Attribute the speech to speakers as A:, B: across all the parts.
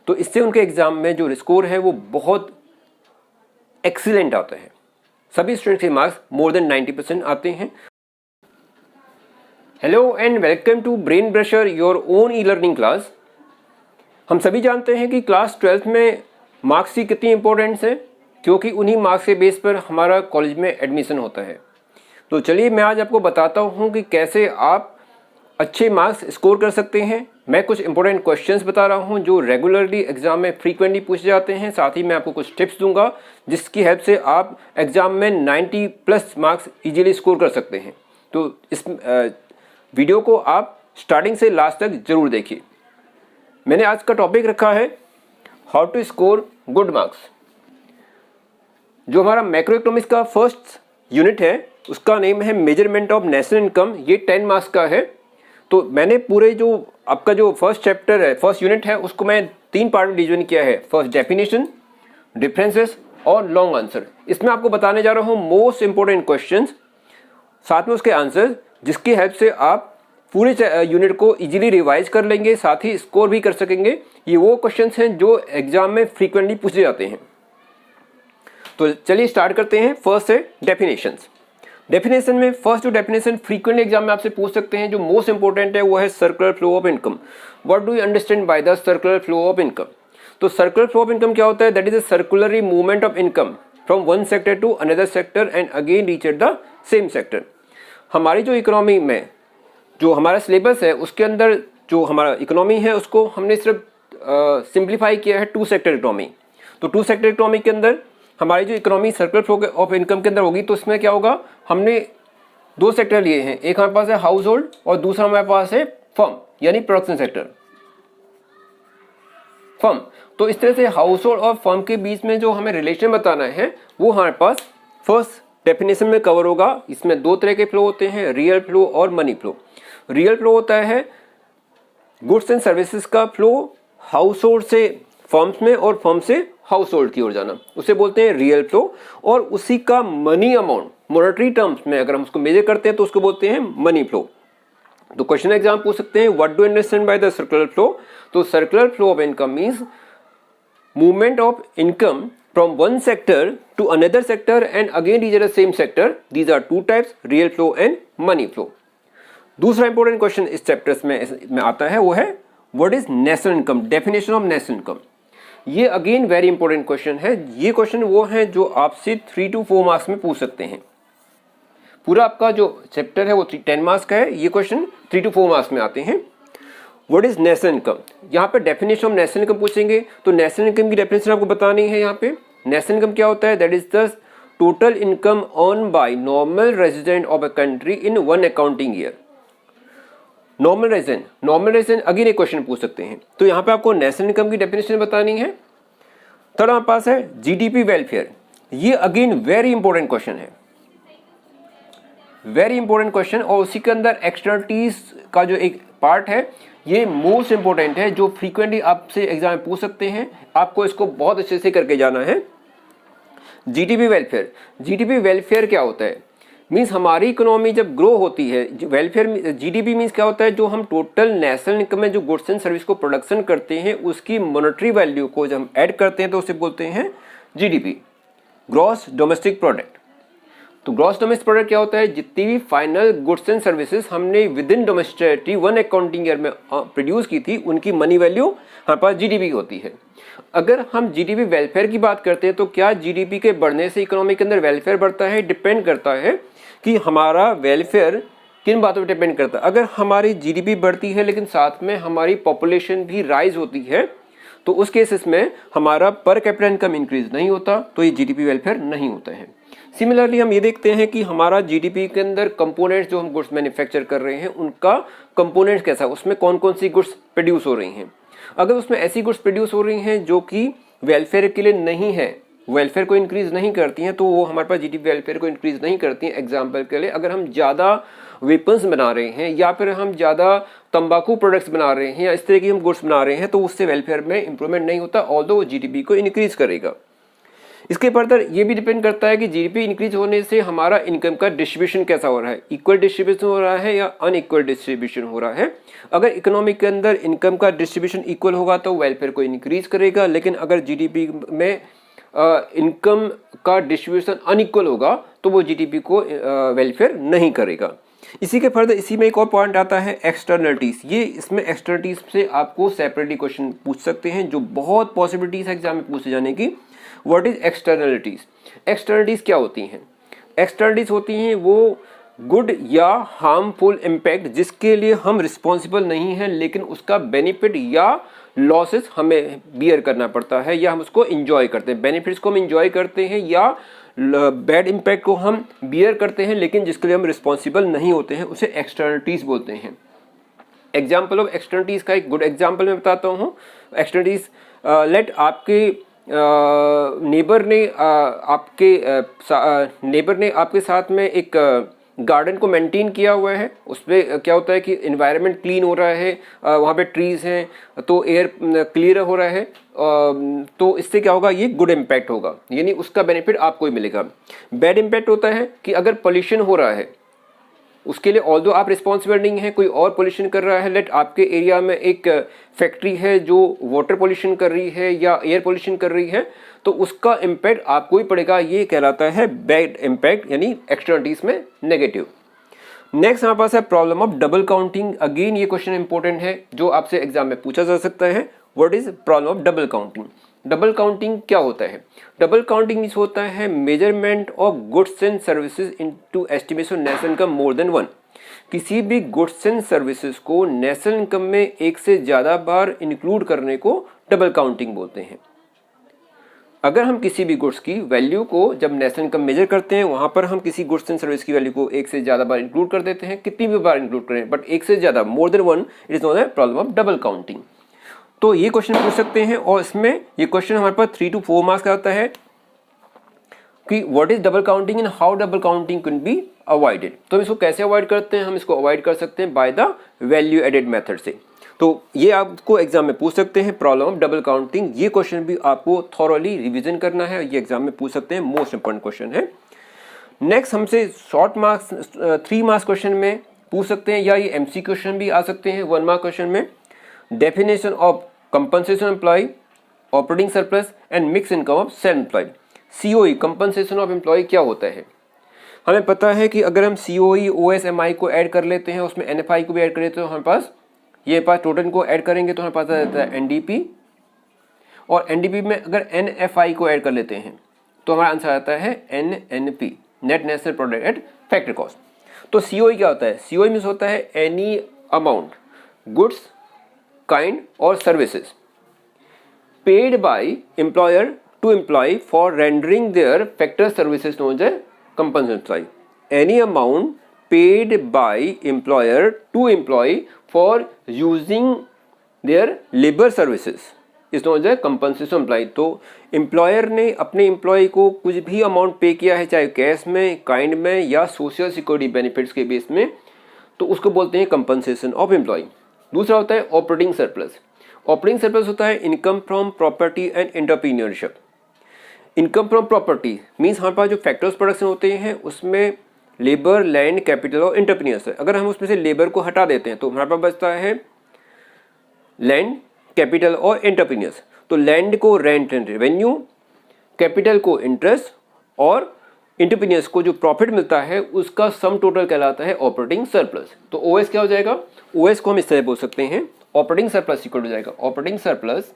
A: तो इससे उनके एग्ज़ाम में जो स्कोर है वो बहुत एक्सीलेंट आता है। सभी स्टूडेंट्स के मार्क्स मोर देन 90% आते हैं। Hello and welcome to brain brusher, your own e learning class. हम सभी जानते हैं कि क्लास 12th में मार्क्स की कितनी इंपॉर्टेंस है, क्योंकि उन्हीं मार्क्स के बेस पर हमारा कॉलेज में एडमिशन होता है। तो चलिए मैं आज आपको बताता हूँ कि कैसे आप अच्छे मार्क्स स्कोर कर सकते हैं। मैं कुछ इंपॉर्टेंट क्वेश्चंस बता रहा हूँ जो रेगुलरली एग्जाम में फ्रीक्वेंटली पूछे जाते हैं। साथ ही मैं आपको कुछ टिप्स दूंगा जिसकी हेल्प से आप एग्जाम में 90+ मार्क्स इजीली स्कोर कर सकते हैं। तो इस वीडियो को आप स्टार्टिंग से लास्ट तक जरूर देखिए। मैंने आज का टॉपिक रखा है how to score good marks. जो हमारा मैक्रो इकोनॉमिक्स का फर्स्ट यूनिट है उसका नेम है मेजरमेंट ऑफ नेशनल इनकम। ये 10 मार्क्स का है। तो मैंने पूरे जो आपका जो फर्स्ट चैप्टर है, फर्स्ट यूनिट है, उसको मैं 3 पार्ट में डिवीजन किया है। फर्स्ट डेफिनेशन, डिफरेंसेस और लॉन्ग आंसर। इसमें आपको बताने जा रहा हूँ मोस्ट इंपोर्टेंट क्वेश्चंस, साथ में उसके आंसर, जिसकी हेल्प से आप पूरे यूनिट को इजीली रिवाइज कर लेंगे, साथ ही स्कोर भी कर सकेंगे। ये वो क्वेश्चंस हैं जो एग्जाम में फ्रीक्वेंटली पूछे जाते हैं। तो चलिए स्टार्ट करते हैं। फर्स्ट है डेफिनेशंस। डेफिनेशन में फर्स्ट जो डेफिनेशन फ्रीक्वेंटली एग्जाम में आपसे पूछ सकते हैं, जो मोस्ट इंपोर्टेंट है, वो है circular flow of income. What do you understand by the circular flow of income? तो सर्कुलर फ्लो ऑफ इनकम क्या होता है? That is a circularly movement of income from one sector to another sector and again reach at the same sector. हमारी जो economy में जो हमारा syllabus है उसके अंदर जो हमारा इकोनॉमी है उसको हमने सिर्फ सिंप्लीफाई किया है 2 सेक्टर इकोनॉमी। तो 2 सेक्टर इकोनॉमी के अंदर हमारी जो economy circular flow of income के अंदर होगी, तो इसमें क्या होगा, हमने 2 सेक्टर लिए हैं। एक हमारे पास है हाउस होल्ड और दूसरा हमारे पास है फर्म, यानी प्रोडक्शन सेक्टर, फर्म। तो इस तरह से हाउस होल्ड और फर्म के बीच में जो हमें रिलेशन बताना है वो हमारे पास फर्स्ट डेफिनेशन में कवर होगा। इसमें 2 तरह के फ्लो होते हैं, रियल फ्लो और मनी फ्लो। रियल फ्लो होता है गुड्स एंड सर्विसेज का फ्लो हाउस होल्ड से फर्म्स में और फर्म से हाउस होल्ड की ओर जाना, उसे बोलते हैं रियल फ्लो। और उसी का मनी अमाउंट मॉनेटरी टर्म्स में अगर हम उसको मेजर करते हैं तो उसको बोलते हैं मनी फ्लो। तो क्वेश्चन एग्जाम पूछ सकते हैं what do you understand by the circular flow? तो circular flow of income means movement of income from one sector to another sector and again reach at the same sector. These are 2 types, real flow and money flow. दूसरा important question इस chapters में आता है वो है what is national income, definition of national income. ये again very important question है। ये क्वेश्चन वो है जो आपसे 3 to 4 मार्क्स में पूछ सकते हैं। पूरा आपका जो चैप्टर है वो 10 मार्क्स का है। ये क्वेश्चन 3 to 4 मार्क्स में आते हैं। What is national income? यहाँ पे डेफिनेशन ऑफ नेशनल इनकम पूछेंगे, तो नेशनल इनकम की डेफिनेशन आपको बतानी है। यहाँ पे नेशनल इनकम क्या होता है? That is the total income earn by normal resident of a country in 1 accounting year. Normal resident again एक क्वेश्चन पूछ सकते हैं। तो यहाँ पे आपको नेशनल इनकम की डेफिनेशन बतानी है। थर्ड हमारे पास है जीडीपी वेलफेयर। ये अगेन वेरी इंपॉर्टेंट क्वेश्चन है, वेरी इंपॉर्टेंट क्वेश्चन। और उसी के अंदर एक्सटर्नलिटीज का जो एक पार्ट है ये मोस्ट इंपॉर्टेंट है, जो फ्रीक्वेंटली आपसे एग्जाम में पूछ सकते हैं। आपको इसको बहुत अच्छे से करके जाना है। जीडीपी वेलफेयर, जीडीपी वेलफेयर क्या होता है? मीन्स हमारी इकोनॉमी जब ग्रो होती है, वेलफेयर जीडीपी मीन्स क्या होता है? जो हम टोटल नेशनल इनकम में जो गुड्स एंड सर्विस को प्रोडक्शन करते हैं उसकी मॉनेटरी वैल्यू को जब हम ऐड करते हैं तो उसे बोलते हैं जीडीपी, ग्रॉस डोमेस्टिक प्रोडक्ट। तो ग्रॉस डोमेस्टिक प्रोडक्ट क्या होता है? जितनी भी फाइनल गुड्स एंड सर्विसेज हमने with in domesticity 1 accounting year में प्रोड्यूस की थी, उनकी मनी वैल्यू हमारे पास जीडीपी होती है। अगर हम जीडीपी वेलफेयर की बात करते हैं तो क्या जीडीपी के बढ़ने से इकोनॉमी के अंदर वेलफेयर बढ़ता है? डिपेंड करता है कि हमारा वेलफेयर किन बातों पर डिपेंड करता है। अगर हमारी जीडीपी बढ़ती है लेकिन साथ में हमारी पॉपुलेशन भी राइज होती है तो उस केसेस में हमारा पर कैपिटा इनकम इंक्रीज नहीं होता, तो ये जीडीपी वेलफेयर नहीं होता है। सिमिलरली हम ये देखते हैं कि हमारा जीडीपी के अंदर कंपोनेंट्स जो हम गुड्स मैन्युफैक्चर कर रहे हैं उनका कंपोनेंट्स कैसा है, उसमें कौन कौन सी गुड्स प्रोड्यूस हो रही हैं। अगर उसमें ऐसी गुड्स प्रोड्यूस हो रही हैं जो कि वेलफेयर के लिए नहीं है, वेलफेयर को इंक्रीज नहीं करती हैं, तो वो हमारे पास जीडीपी वेलफेयर को इंक्रीज नहीं करती हैं। एग्जाम्पल के लिए अगर हम ज़्यादा वेपन्स बना रहे हैं या फिर हम ज़्यादा तंबाकू प्रोडक्ट्स बना रहे हैं या इस तरह की हम गुड्स बना रहे हैं तो उससे वेलफेयर में इंप्रूवमेंट नहीं होता, ऑल्दो वो जीडीपी को इंक्रीज करेगा। इसके फर्दर ये भी डिपेंड करता है कि जीडीपी इंक्रीज होने से हमारा इनकम का डिस्ट्रीब्यूशन कैसा हो रहा है, इक्वल डिस्ट्रीब्यूशन हो रहा है या अनइक्वल डिस्ट्रीब्यूशन हो रहा है। अगर इकोनॉमी के अंदर इनकम का डिस्ट्रीब्यूशन इक्वल होगा तो वेलफेयर को इंक्रीज करेगा, लेकिन अगर जीडीपी में इनकम का डिस्ट्रीब्यूशन अनइक्वल होगा तो वो जीडीपी को वेलफेयर नहीं करेगा। इसी के फर्दर इसी में एक और पॉइंट आता है एक्सटर्नलिटीज। ये इसमें एक्सटर्नलिटीज से आपको सेपरेटली क्वेश्चन पूछ सकते हैं, जो बहुत पॉसिबिलिटीज है एग्जाम में पूछे जाने की। What is externalities? एक्सटर्नलिटीज क्या होती हैं? एक्सटर्नलिटीज होती हैं वो गुड या हार्मफुल इम्पैक्ट जिसके लिए हम रिस्पॉन्सिबल नहीं हैं, लेकिन उसका बेनिफिट या लॉसेस हमें बियर करना पड़ता है या हम उसको इंजॉय करते हैं। बेनिफिट्स को हम इंजॉय करते हैं या बैड इम्पैक्ट को हम बियर करते हैं, लेकिन जिसके लिए हम रिस्पॉन्सिबल नहीं होते हैं, उसे एक्सटर्नलिटीज बोलते हैं। एग्जाम्पल ऑफ एक्सटर्नलिटीज का एक गुड एग्जाम्पल मैं बताता हूँ। एक्सटर्नलिटीज, लेट आपके नेबर ने आपके साथ में एक गार्डन को मेंटेन किया हुआ है। उसमें क्या होता है कि एनवायरनमेंट क्लीन हो रहा है, वहाँ पे ट्रीज हैं तो एयर क्लियर हो रहा है, तो इससे क्या होगा, ये गुड इम्पैक्ट होगा, यानी उसका बेनिफिट आपको ही मिलेगा। बैड इम्पैक्ट होता है कि अगर पोल्यूशन हो रहा है, उसके लिए ऑल्दो आप रिस्पॉन्सिबल नहीं है, कोई और पोल्यूशन कर रहा है। लेट आपके एरिया में एक फैक्ट्री है जो वाटर पोल्यूशन कर रही है या एयर पोल्यूशन कर रही है, तो उसका इम्पैक्ट आपको ही पड़ेगा। ये कहलाता है बैड इम्पैक्ट, यानी एक्सटर्नलिटीज में नेगेटिव। नेक्स्ट हमारे पास है problem of double counting. Again ये क्वेश्चन इंपॉर्टेंट है जो आपसे एग्जाम में पूछा जा सकता है। What is problem of double counting? Double counting क्या होता है? डबल काउंटिंग मींस होता है measurement of goods and services into estimation national income more than one. किसी भी गुड्स एंड सर्विसेज को नेशनल इनकम में एक से ज्यादा बार इंक्लूड करने को डबल काउंटिंग बोलते हैं। अगर हम किसी भी गुड्स की वैल्यू को जब नेशनल इनकम मेजर करते हैं, वहां पर हम किसी गुड्स एंड सर्विस की वैल्यू को एक से ज्यादा बार इंक्लूड कर देते हैं, कितनी भी बार इंक्लूड करें बट एक से ज्यादा, more than one, it is not a problem of double counting. तो ये क्वेश्चन पूछ सकते हैं, और इसमें ये क्वेश्चन हमारे पास 3 to 4 मार्क्स का आता है कि what is double counting and how double counting can be avoided. तो हम इसको कैसे अवॉइड करते हैं? हम इसको अवॉइड कर सकते हैं by the value added method से। तो ये आपको एग्जाम में पूछ सकते हैं, प्रॉब्लम ऑफ डबल काउंटिंग। ये क्वेश्चन भी आपको थॉरोली रिवीजन करना है, ये एग्जाम में पूछ सकते हैं, मोस्ट इंपॉर्टेंट क्वेश्चन है। नेक्स्ट हमसे शॉर्ट मार्क्स 3 मार्क्स क्वेश्चन में पूछ सकते हैं, या ये एमसी क्वेश्चन भी आ सकते हैं 1 मार्क क्वेश्चन में। Definition of compensation employ, operating surplus and mix income of self employed. COE, compensation of employ, क्या होता है? हमें पता है कि अगर हम सीओई, ओएसएमआई को ऐड कर लेते हैं, उसमें एनएफआई को भी ऐड कर लेते हैं, तो हमारे पास ये टोटल को ऐड करेंगे तो हमारे पास आ जाता है एनडीपी, और एनडीपी में अगर एनएफआई को ऐड कर लेते हैं तो हमारा आंसर आता है NNP, net national product at factory cost. तो सीओई क्या होता है? सीओई मींस होता है any amount goods, kind or services paid by employer to employ for rendering their factor services known as compensation employ. Any amount paid by employer to employee for using their labor services is known as a compensation employee। तो employer ने अपने employ को कुछ भी amount पे किया है, चाहे कैश में, काइंड में या सोशल सिक्योरिटी बेनिफिट्स के बेस में, तो उसको बोलते हैं कंपनसेशन ऑफ एम्प्लॉय। दूसरा होता है ऑपरेटिंग सरप्लस। ऑपरेटिंग सरप्लस होता है income from property and entrepreneurship. Income from property means हमारे पास जो फैक्टर्स प्रोडक्शन होते हैं उसमें लेबर, लैंड, कैपिटल और एंटरप्रेन्योर्स है। अगर हम उसमें से लेबर को हटा देते हैं तो हमारे पास बचता है लैंड, कैपिटल और एंटरप्रेन्योर्स। तो लैंड को रेंट एंड रेवेन्यू, कैपिटल को इंटरेस्ट और एंटरप्रेन्योर्स को जो प्रॉफिट मिलता है उसका सम टोटल कहलाता है ऑपरेटिंग सरप्लस। तो ओएस क्या हो जाएगा? ओएस को हम इस तरह बोल सकते हैं, ऑपरेटिंग सरप्लस इक्वल हो जाएगा, operating surplus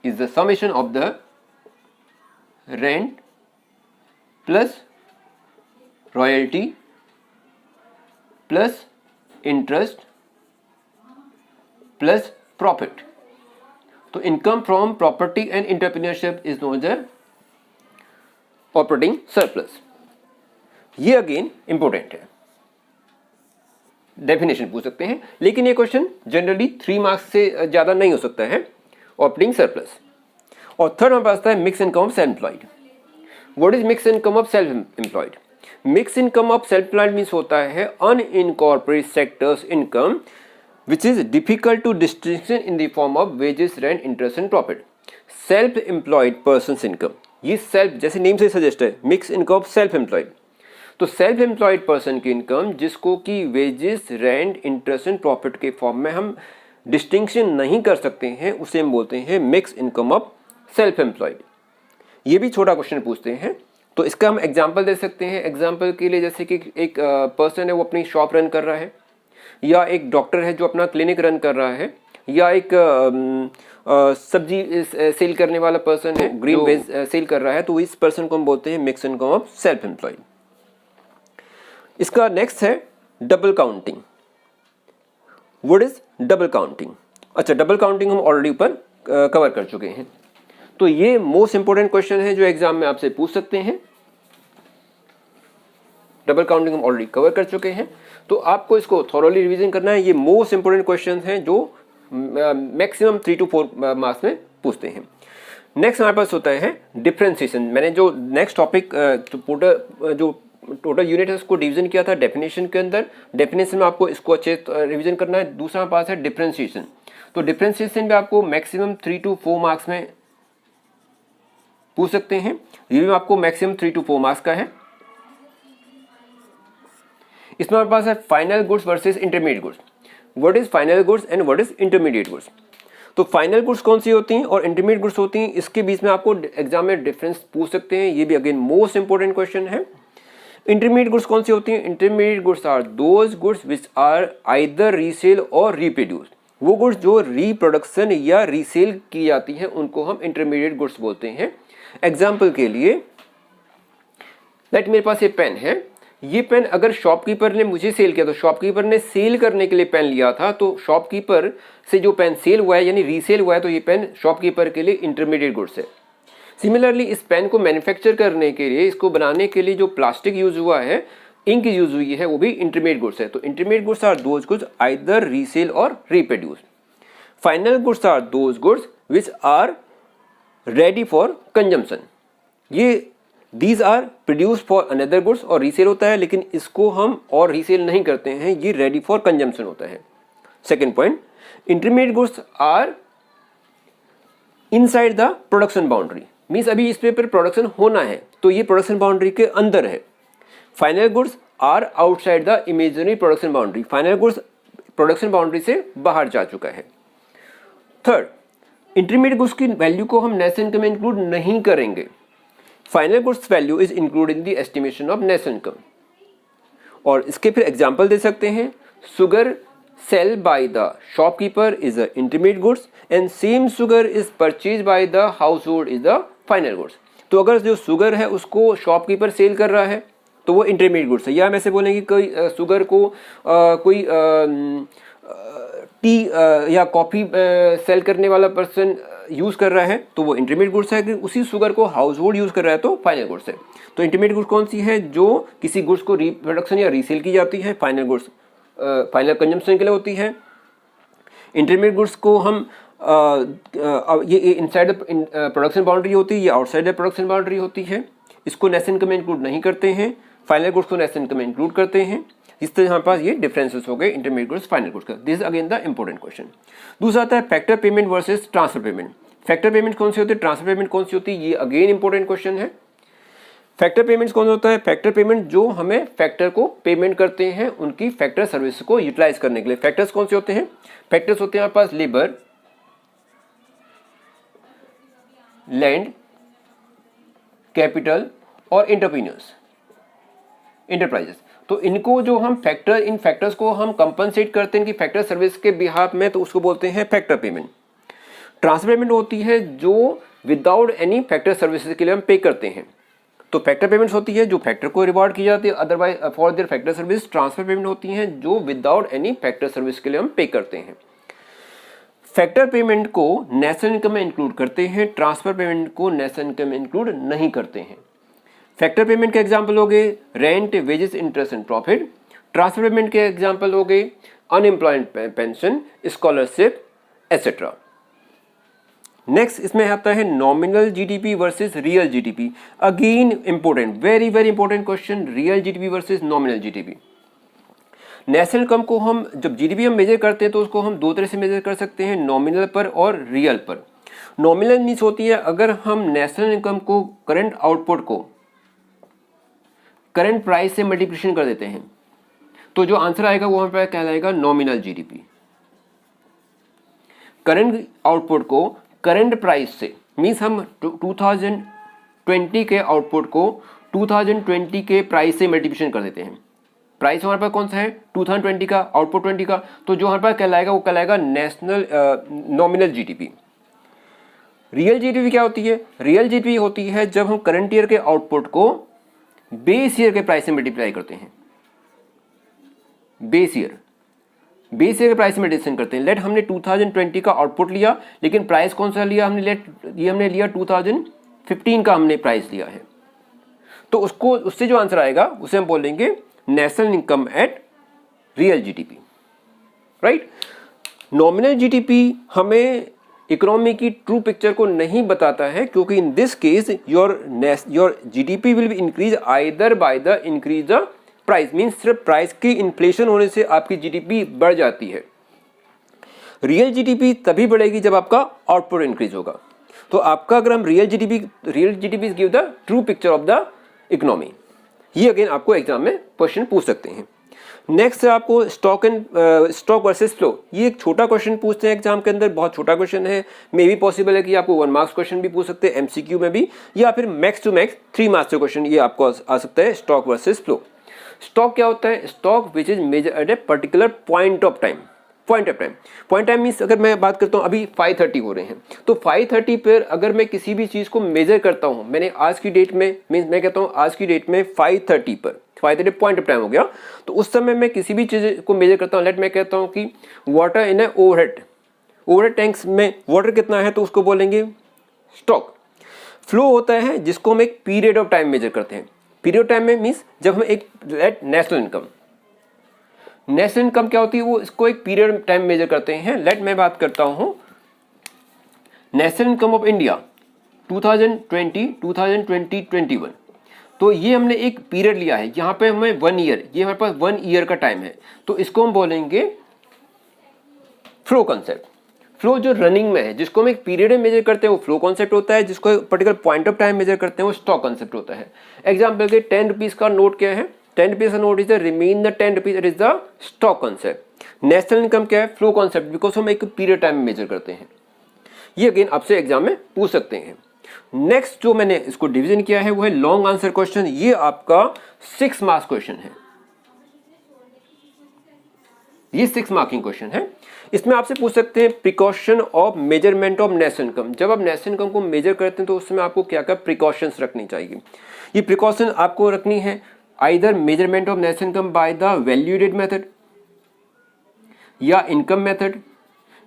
A: is the summation of the rent plus royalty plus interest plus profit. तो income from property and entrepreneurship is known as operating surplus. ये अगेन इंपॉर्टेंट है, डेफिनेशन पूछ सकते हैं, लेकिन ये क्वेश्चन जनरली 3 मार्क्स से ज्यादा नहीं हो सकता है, ऑपरेटिंग सरप्लस। और थर्ड हमारे पास है mix income of self employed. What is mix income of self employed? Mix income of self employed means होता है unincorporate sectors income which is difficult to distinction in the form of wages, rent, interest and profit. Self employed persons income. ये self, जैसे name से suggest है, mix income of self employed. तो self employed person की इनकम जिसको कि wages, rent, interest and profit के फॉर्म में हम डिस्टिंक्शन नहीं कर सकते हैं, उसे हम बोलते हैं mix income of self employed. ये भी छोटा क्वेश्चन पूछते हैं, तो इसका हम एग्जांपल दे सकते हैं। एग्जांपल के लिए जैसे कि एक पर्सन है वो अपनी शॉप रन कर रहा है, या एक डॉक्टर है जो अपना क्लिनिक रन कर रहा है, या एक सब्जी सेल करने वाला पर्सन है, ग्रीन वेज सेल कर रहा है, तो इस पर्सन को हम बोलते हैं mix income of self employed. इसका नेक्स्ट है double counting. What is double counting? अच्छा, डबल काउंटिंग हम ऑलरेडी ऊपर कवर कर चुके हैं, तो ये मोस्ट इंपोर्टेंट क्वेश्चन है जो एग्जाम में आपसे पूछ सकते हैं। डबल काउंटिंग हम ऑलरेडी कवर कर चुके हैं, तो आपको इसको थॉरोली रिवीजन करना है। ये मोस्ट इंपोर्टेंट क्वेश्चन हैं जो मैक्सिमम 3 to 4 मार्क्स में पूछते हैं। नेक्स्ट हमारे पास होता है डिफरेंशिएशन। मैंने जो नेक्स्ट टॉपिक जो टोटल यूनिट है उसको डिवीजन किया था डेफिनेशन के अंदर। डेफिनेशन में आपको इसको अच्छे रिवीजन करना है। दूसरा हमारे पास है डिफरेंशिएशन। तो डिफरेंशिएशन भी आपको मैक्सिमम 3 to 4 मार्क्स में पूछ सकते हैं। ये भी आपको मैक्सिमम 3 to 4 मार्क्स का है। इसमें हमारे पास है final goods versus intermediate goods. What is final goods and what is intermediate goods? तो फाइनल गुड्स कौन सी होती हैं और इंटरमीडिएट गुड्स होती हैं, इसके बीच में आपको एग्जाम में डिफरेंस पूछ सकते हैं। ये भी अगेन मोस्ट इंपोर्टेंट क्वेश्चन है। इंटरमीडिएट गुड्स कौन सी होती हैं? Intermediate goods are those goods which are either resale or reproduce. वो गुड्स जो रिप्रोडक्शन या रीसेल की जाती हैं उनको हम इंटरमीडिएट गुड्स बोलते हैं। एग्जाम्पल के लिए लेट मेरे पास ये पेन है, ये पेन अगर शॉपकीपर ने मुझे सेल किया, तो शॉपकीपर ने सेल करने के लिए पेन लिया था, तो शॉपकीपर से जो पेन सेल हुआ है यानी रीसेल हुआ है, तो ये पेन शॉपकीपर के लिए इंटरमीडिएट गुड्स है। सिमिलरली इस पेन को मैन्युफैक्चर करने के लिए, इसको बनाने के लिए जो प्लास्टिक यूज हुआ है, इंक यूज हुई है, वो भी इंटरमीडिएट गुड्स है। तो intermediate goods are those goods either resale और reproduce. Final goods are those goods which are ready for consumption. ये these are produce for another goods, और रीसेल होता है लेकिन इसको हम और रीसेल नहीं करते हैं, ये रेडी फॉर कंजम्पशन होता है। Second point, intermediate goods are inside the production boundary. Means अभी इस पेपर प्रोडक्शन होना है तो ये प्रोडक्शन बाउंड्री के अंदर है। Final goods are outside the imaginary production boundary. Final goods production boundary से बाहर जा चुका है। थर्ड, इंटरमीडिएट गुड्स की वैल्यू को हम नेट इनकम में इंक्लूड नहीं करेंगे। Final goods value is include in the estimation of net income. और इसके फिर एग्जांपल दे सकते हैं, sugar sale by the shopkeeper is a intermediate goods and same sugar is purchase by the house hold is the final goods. तो अगर जो sugar है उसको शॉपकीपर सेल कर रहा है तो वो इंटरमीडिएट गुड्स है। या हम ऐसे बोलेंगे कोई सुगर को कोई टी या कॉफ़ी सेल करने वाला पर्सन यूज़ कर रहा है तो वो इंटरमीडिएट गुड्स है। उसी शुगर को हाउस होल्ड यूज़ कर रहा है तो फाइनल गुड्स है। तो इंटरमीडिएट गुड्स कौन सी है? जो किसी गुड्स को रिप्रोडक्शन या रीसेल की जाती है। फाइनल गुड्स फाइनल कंजम्पशन के लिए होती है। इंटरमीडिएट गुड्स को हम ये इनसाइड प्रोडक्शन बाउंड्री होती है, ये आउटसाइड द प्रोडक्शन बाउंड्री होती है। इसको नेट इनकम में इंक्लूड नहीं करते हैं। फाइनल गुड्स को नेट इनकम में इंक्लूड करते हैं। इस तरह हमारे पास ये डिफरेंसेस हो गए इंटरमीडिएट गुड्स फाइनल गुड्स का। This is again the important question. दूसरा आता है factor payment versus transfer payment. Factor payment कौन सी होती है, ट्रांसफर पेमेंट कौन सी होती है, ये अगेन इंपॉर्टेंट क्वेश्चन है। फैक्टर पेमेंट कौन होता है? फैक्टर पेमेंट जो हमें फैक्टर को पेमेंट करते हैं उनकी फैक्टर सर्विस को यूटिलाइज करने के लिए। फैक्टर्स कौन से होते हैं? फैक्टर्स होते हैं हमारे पास लेबर, लैंड, कैपिटल और इंटरप्राइजेस। तो इनको जो हम फैक्टर, इन फैक्टर्स को हम कंपनसेट करते हैं इनकी फैक्टर सर्विस के बिहाफ में, तो उसको बोलते हैं फैक्टर पेमेंट। ट्रांसफर पेमेंट होती है जो विदाउट एनी फैक्टर सर्विसेज के लिए हम पे करते हैं। तो फैक्टर पेमेंट्स होती है जो फैक्टर को रिवॉर्ड की जाती है otherwise for their factor service. Transfer payment होती हैं जो विदाउट एनी फैक्टर सर्विस के लिए हम पे करते हैं। फैक्टर पेमेंट को नेशनल इनकम में इंक्लूड करते हैं, ट्रांसफर पेमेंट को नेशनल इनकम में इंक्लूड नहीं करते हैं। फैक्टर पेमेंट के एग्जाम्पल हो गए rent, wages, interest and profit. Transfer payment के एग्जाम्पल हो गए unemployment pension, scholarship etcetera. Next इसमें आता है nominal GDP versus real GDP. Again important, very very important question, real GDP versus nominal GDP. National income को हम जब GDP हम मेजर करते हैं तो उसको हम दो तरह से मेजर कर सकते हैं, नॉमिनल पर और रियल पर। नॉमिनल मीन्स होती है अगर हम नेशनल इनकम को करंट आउटपुट को करंट प्राइस से मल्टीप्लिकेशन कर देते हैं तो जो आंसर आएगा वो हमारे पास कहलाएगा नॉमिनल जीडीपी। करंट आउटपुट को करंट प्राइस से मीन्स हम 2020 के आउटपुट को 2020 के प्राइस से मल्टीप्लिकेशन कर देते हैं। प्राइस हमारे पास कौन सा है 2020 का, आउटपुट 20 का, तो जो हमारे पास कहलाएगा वो कहलाएगा national nominal GDP. Real GDP क्या होती है? रियल जीडीपी होती है जब हम करंट ईयर के आउटपुट को बेस ईयर के प्राइस से मल्टीप्लाई करते हैं। बेस ईयर के प्राइस से मल्टीप्लिकेशन करते हैं। लेट हमने 2020 का आउटपुट लिया लेकिन प्राइस कौन सा लिया हमने, ये हमने लिया 2015 का हमने प्राइस लिया है, तो उसको उससे जो आंसर आएगा उसे हम बोलेंगे national income eight real GDP, right. Nominal GDP हमें इकोनॉमी की ट्रू पिक्चर को नहीं बताता है क्योंकि in this case your GDP will be increase either by the increase the price, means सिर्फ प्राइस की इन्फ्लेशन होने से आपकी जीडीपी बढ़ जाती है। रियल जीडीपी तभी बढ़ेगी जब आपका आउटपुट इंक्रीज होगा। तो आपका अगर हम real GDP give the true picture of the economy, ये अगेन आपको एग्जाम में क्वेश्चन पूछ सकते हैं। नेक्स्ट है आपको स्टॉक वर्सेस फ्लो। ये एक छोटा क्वेश्चन पूछते हैं एग्जाम के अंदर, बहुत छोटा क्वेश्चन है। मे भी पॉसिबल है कि आपको 1 मार्क्स क्वेश्चन भी पूछ सकते हैं एमसीक्यू में भी, या फिर मैक्स टू मैक्स 3 मार्क्स का क्वेश्चन ये आपको आ सकता है। Stock versus flow. स्टॉक क्या होता है? Stock which is measure at a particular point of time. Point time means अगर मैं बात करता हूँ अभी 5:30 हो रहे हैं, तो 5:30 पर अगर मैं किसी भी चीज़ को मेजर करता हूँ, मैंने आज की डेट में मीन्स मैं कहता हूँ आज की डेट में 5:30 पर 5:30 पॉइंट ऑफ टाइम हो गया, तो उस समय मैं किसी भी चीज़ को मेजर करता हूँ। लेट मैं कहता हूँ कि water in A overhead tanks में वाटर कितना है, तो उसको बोलेंगे स्टॉक। फ्लो होता है जिसको हम एक पीरियड ऑफ टाइम मेजर करते हैं। पीरियड ऑफ टाइम में मीन्स जब हम एक नेशनल इनकम क्या होती है, वो इसको एक पीरियड ऑफ टाइम मेजर करते हैं। लेट मैं बात करता हूँ नेशनल इनकम ऑफ इंडिया 2020-2021, तो ये हमने एक पीरियड लिया है, यहाँ पे हमें 1 ईयर, ये हमारे पास 1 ईयर का टाइम है, तो इसको हम बोलेंगे फ्लो कॉन्सेप्ट। फ्लो जो रनिंग में है, जिसको हम एक पीरियड में मेजर करते हैं वो फ्लो कॉन्सेप्ट होता है, जिसको एक particular point of time measure करते हैं वो स्टॉक कॉन्सेप्ट होता है। एग्जाम्पल के 10 रुपीज का नोट क्या है? 10 रुपीज का note is the remain the 10 rupees, it is the stock concept. National income क्या है? फ्लो कॉन्सेप्ट, बिकॉज हम एक पीरियड टाइम में मेजर करते हैं। ये अगेन आपसे एग्जाम में पूछ सकते हैं। नेक्स्ट जो मैंने इसको डिवीजन किया है वो है लॉन्ग आंसर क्वेश्चन। ये आपका 6 मार्क्स क्वेश्चन है, ये 6 मार्किंग क्वेश्चन है। इसमें आपसे पूछ सकते हैं precaution of measurement of national income. जब आप नेशनल इनकम को मेजर करते हैं तो उस समय आपको क्या क्या प्रिकॉशंस रखनी चाहिए। ये प्रिकॉशन आपको रखनी है either measurement of national income by the value added method, या इनकम मेथड,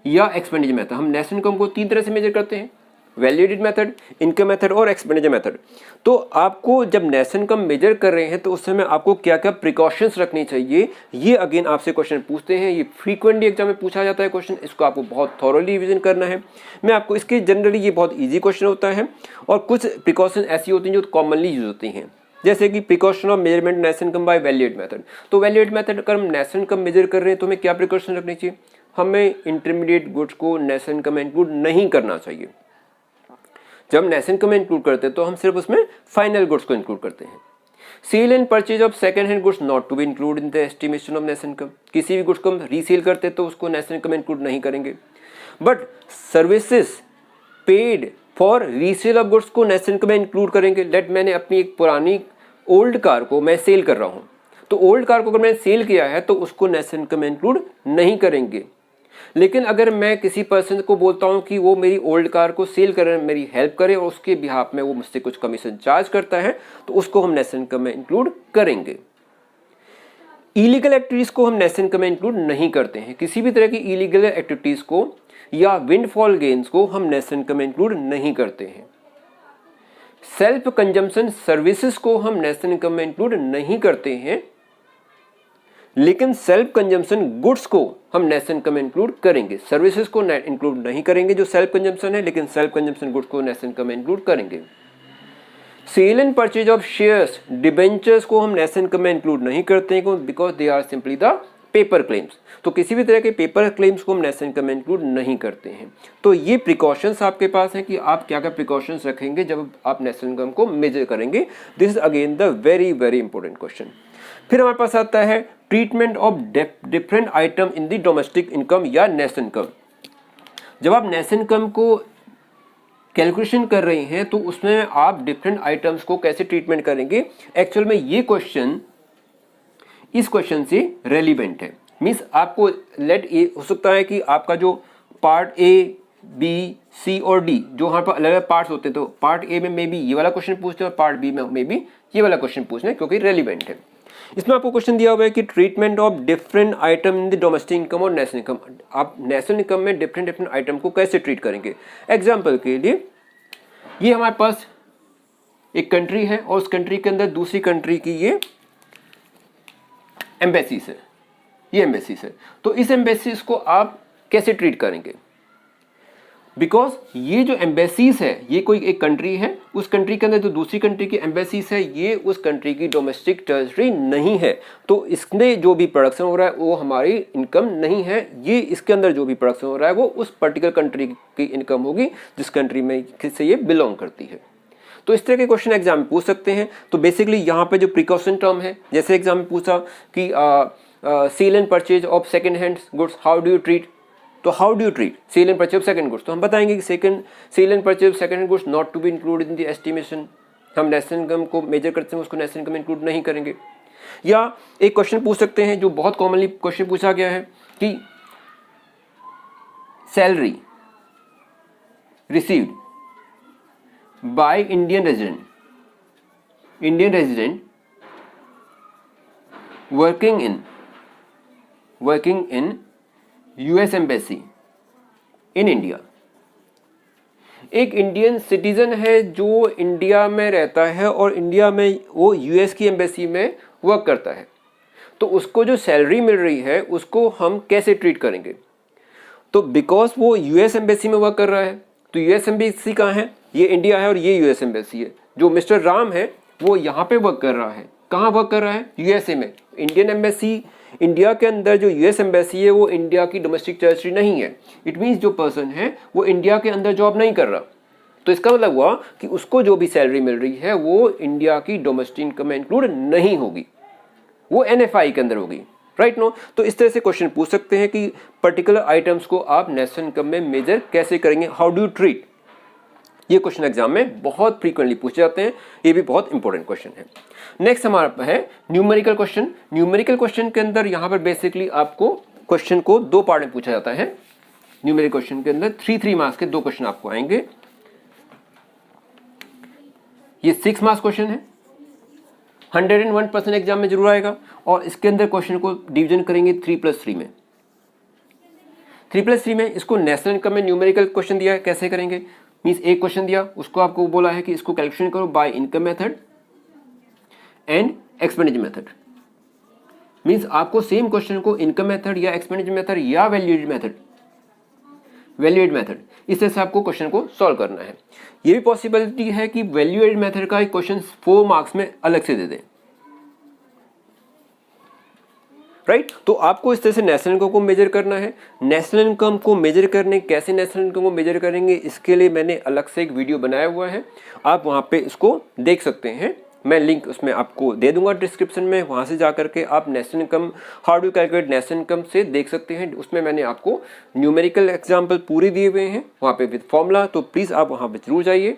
A: या एक्सपेंडिचर मेथड। हम नेशनल इनकम को 3 तरह से मेजर करते हैं, value added method, income method और एक्सपेंडिचर मेथड। तो आपको जब नेशनल इनकम मेजर कर रहे हैं तो उस समय आपको क्या क्या प्रिकॉशंस रखनी चाहिए, ये अगेन आपसे क्वेश्चन पूछते हैं। ये फ्रीक्वेंटली एग्जाम में पूछा जाता है क्वेश्चन, इसको आपको बहुत थॉरोली रिवीजन करना है। मैं आपको इसके जनरली ये बहुत ईजी क्वेश्चन होता है, और कुछ प्रिकॉशन ऐसी होती हैं जो कॉमनली यूज होती हैं, जैसे कि precaution of measurement national income by value added method. तो वैल्यू एडेड मेथड अगर हम नेशनल इनकम मेजर कर रहे हैं तो हमें क्या प्रिकॉशन रखनी चाहिए? हमें इंटरमीडिएट गुड्स को नेशनल इनकम में इंक्लूड नहीं करना चाहिए। जब नेशनल इनकम में इंक्लूड करते हैं तो हम सिर्फ उसमें फाइनल गुड्स को इंक्लूड करते हैं। Sale and purchase of second hand goods not to be include in the estimation of national income. किसी भी गुड्स को हम रीसेल करते हैं तो उसको नेशनल इनकम में इंक्लूड नहीं करेंगे। But services paid for resale of goods को नेशनल इनकम में इंक्लूड करेंगे। लेट मैंने अपनी एक पुरानी ओल्ड कार को मैं सेल कर रहा हूँ, तो ओल्ड कार को अगर मैंने सेल किया है तो उसको नेशनल इनकम में इंक्लूड नहीं करेंगे। लेकिन अगर मैं किसी पर्सन को बोलता हूं कि वो मेरी ओल्ड कार को सेल करे, मेरी हेल्प करे, और उसके बिहाफ में वो मुझसे कुछ कमीशन चार्ज करता है, तो उसको हम नेशनल इनकम में इंक्लूड करेंगे। इलीगल एक्टिविटीज को हम नेशनल इनकम में इंक्लूड नहीं करते हैं। किसी भी तरह की इलीगल एक्टिविटीज को या विंडफॉल गेन्स को हम नेशनल इनकम में इंक्लूड नहीं करते हैं। सेल्फ कंजम्पशन सर्विसेज को हम नेशनल इनकम में इंक्लूड नहीं करते हैं, लेकिन सेल्फ कंजम्पशन गुड्स को हम नेशनल इनकम में इंक्लूड करेंगे। सर्विसेज को इंक्लूड नहीं करेंगे जो सेल्फ कंजम्पशन है, लेकिन सेल्फ कंजम्पशन गुड्स को नेशनल इनकम में इंक्लूड करेंगे। Sale and purchase of shares debentures को हम नेशनल इनकम में इंक्लूड नहीं करते हैं, because they are simply the paper claims, तो किसी भी तरह के पेपर क्लेम्स को हम नेशनल इनकम में इंक्लूड नहीं करते हैं। तो ये प्रिकॉशंस आपके पास हैं कि आप क्या क्या प्रिकॉशंस रखेंगे जब आप नेशनल इनकम को मेजर करेंगे। This is again the very very important question. फिर हमारे पास आता है treatment of different item in the domestic income या नेशनल इनकम। जब आप नेशनल इनकम को कैलकुलेशन कर रहे हैं तो उसमें आप डिफरेंट आइटम्स को कैसे ट्रीटमेंट करेंगे। एक्चुअल में ये क्वेश्चन इस क्वेश्चन से रेलिवेंट है। मीन्स आपको लेट ए हो सकता है कि आपका जो पार्ट ए, बी, सी और डी जो वहाँ पर अलग अलग पार्ट्स होते हैं, तो पार्ट ए में मे बी ये वाला क्वेश्चन पूछते हैं और पार्ट बी में मे बी ये वाला क्वेश्चन पूछना है क्योंकि रेलिवेंट है। इसमें आपको क्वेश्चन दिया हुआ है कि treatment of different item in the domestic income और नेशनल इनकम, आप नेशनल इनकम में डिफरेंट डिफरेंट आइटम को कैसे ट्रीट करेंगे। एग्जाम्पल के लिए ये हमारे पास एक कंट्री है और उस कंट्री के अंदर दूसरी कंट्री की ये एम्बेसीज है, ये एम्बेसीज है, तो इस एम्बेसीज को आप कैसे ट्रीट करेंगे। बिकॉज ये जो एम्बेसीज है ये कोई एक कंट्री है, उस कंट्री के अंदर जो दूसरी कंट्री की एम्बेसीज है ये उस कंट्री की डोमेस्टिक टेरिटरी नहीं है, तो इसमें जो भी प्रोडक्शन हो रहा है वो हमारी इनकम नहीं है। ये इसके अंदर जो भी प्रोडक्शन हो रहा है वो उस पर्टिकुलर कंट्री की इनकम होगी जिस कंट्री में से ये बिलोंग करती है। तो इस तरह के क्वेश्चन एग्जाम में पूछ सकते हैं। तो बेसिकली यहाँ पे जो प्रिकॉशन टर्म है, जैसे एग्जाम में पूछा कि sale and purchase of second hand goods, how do you treat, तो how do you treat sale and purchase of second goods, तो हम बताएंगे कि sale and purchase of second hand goods not to be included in the estimation. हम national income को measure करते हैं उसको नेशनल इनकम में इंक्लूड नहीं करेंगे। या एक क्वेश्चन पूछ सकते हैं जो बहुत कॉमनली क्वेश्चन पूछा गया है कि salary received by Indian resident working in US Embassy in India। एक इंडियन सिटीजन है जो इंडिया में रहता है और इंडिया में वो यूएस की एम्बेसी में वर्क करता है, तो उसको जो सैलरी मिल रही है उसको हम कैसे ट्रीट करेंगे। तो बिकॉज वो यूएस एम्बेसी में वर्क कर रहा है, तो यूएस एम्बेसी कहाँ है, ये इंडिया है और ये यूएस एम्बेसी है। जो मिस्टर राम है वो यहाँ पे वर्क कर रहा है, कहाँ वर्क कर रहा है, यूएसए में। इंडियन एम्बेसी इंडिया के अंदर जो यूएस एम्बेसी है वो इंडिया की डोमेस्टिक टेरिटरी नहीं है। इट मीन्स जो पर्सन है वो इंडिया के अंदर जॉब नहीं कर रहा, तो इसका मतलब हुआ कि उसको जो भी सैलरी मिल रही है वो इंडिया की डोमेस्टिक इनकम में इंक्लूड नहीं होगी, वो एनएफआई के अंदर होगी, राइट नो। तो इस तरह से क्वेश्चन पूछ सकते हैं कि पर्टिकुलर आइटम्स को आप नेशनल इनकम में मेजर कैसे करेंगे, हाउ डू यू ट्रीट। ये क्वेश्चन एग्जाम में बहुत फ्रीक्वेंटली पूछे जाते हैं, ये भी बहुत इंपॉर्टेंट क्वेश्चन है। नेक्स्ट हमारा है न्यूमेरिकल क्वेश्चन। न्यूमेरिकल क्वेश्चन के अंदर यहाँ पर बेसिकली आपको क्वेश्चन को दो पार्ट में पूछा जाता है। न्यूमेरिकल क्वेश्चन के अंदर 3 मार्क्स के 2 क्वेश्चन आपको आएंगे। ये 6 मार्क्स क्वेश्चन है, 101% एग्जाम में जरूर आएगा। और इसके अंदर क्वेश्चन को डिवीजन करेंगे 3+3 में। 3+3 में इसको नेशनल इनकम में न्यूमेरिकल क्वेश्चन दिया है, कैसे करेंगे। मीन्स एक क्वेश्चन दिया, उसको आपको बोला है कि इसको कैलकुलेशन करो by income method and expenditure method. Means आपको सेम क्वेश्चन को इनकम मेथड या एक्सपेंडिचर मेथड या वैल्यूएड मेथड इस तरह से आपको क्वेश्चन को सॉल्व करना है। ये भी पॉसिबिलिटी है कि वैल्यूएड मेथड का एक क्वेश्चन 4 मार्क्स में अलग से दे दें, राइट। तो आपको इस तरह से नेशनल इनकम को मेजर करना है। नेशनल इनकम को मेजर करने, कैसे नेशनल इनकम को मेजर करेंगे, इसके लिए मैंने अलग से एक वीडियो बनाया हुआ है, आप वहां पे इसको देख सकते हैं। मैं लिंक उसमें आपको दे दूंगा डिस्क्रिप्शन में, वहां से जाकर के आप national income, how do calculate national income से देख सकते हैं। उसमें मैंने आपको न्यूमेरिकल एग्जाम्पल पूरे दिए हुए हैं वहां पे विद फॉर्मूला, तो प्लीज आप वहां पे जरूर जाइए।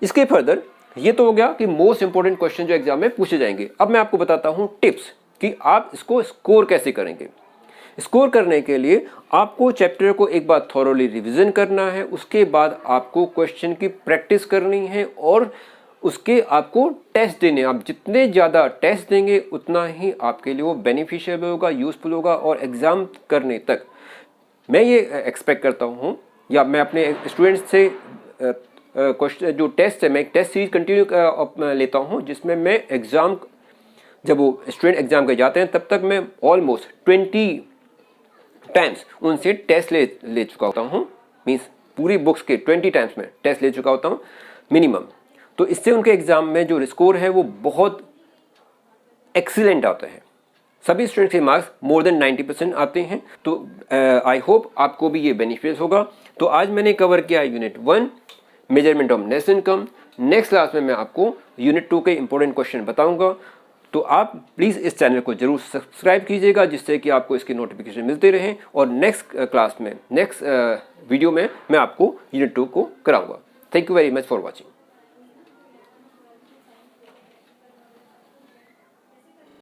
A: इसके फर्दर ये तो हो गया कि मोस्ट इंपॉर्टेंट क्वेश्चन जो एग्जाम में पूछे जाएंगे। अब मैं आपको बताता हूँ टिप्स कि आप इसको स्कोर कैसे करेंगे। स्कोर करने के लिए आपको चैप्टर को एक बार थॉरोली रिवीजन करना है, उसके बाद आपको क्वेश्चन की प्रैक्टिस करनी है और उसके आपको टेस्ट देने। आप जितने ज़्यादा टेस्ट देंगे उतना ही आपके लिए वो बेनिफिशियल होगा, यूजफुल होगा। और एग्ज़ाम करने तक मैं ये एक्सपेक्ट करता हूँ, या मैं अपने स्टूडेंट्स से क्वेश्चन जो टेस्ट है, मैं एक टेस्ट सीरीज कंटिन्यू लेता हूँ जिसमें मैं एग्ज़ाम, जब वो स्टूडेंट एग्जाम के जाते हैं तब तक मैं ऑलमोस्ट 20 टाइम्स उनसे टेस्ट ले चुका होता हूँ। मीन्स पूरी बुक्स के 20 टाइम्स में टेस्ट ले चुका होता हूँ मिनिमम। तो इससे उनके एग्जाम में जो स्कोर है वो बहुत एक्सीलेंट आता है। सभी स्टूडेंट्स के मार्क्स मोर देन 90% आते हैं। तो आई होप आपको भी ये बेनिफिशियल होगा। तो आज मैंने कवर किया unit 1 measurement of net income. Next class में मैं आपको यूनिट 2 के इंपॉर्टेंट क्वेश्चन बताऊंगा। तो आप प्लीज़ इस चैनल को जरूर सब्सक्राइब कीजिएगा जिससे कि आपको इसकी नोटिफिकेशन मिलते रहें, और नेक्स्ट क्लास में नेक्स्ट वीडियो में मैं आपको यूनिट 2 को कराऊंगा। Thank you very much for watching.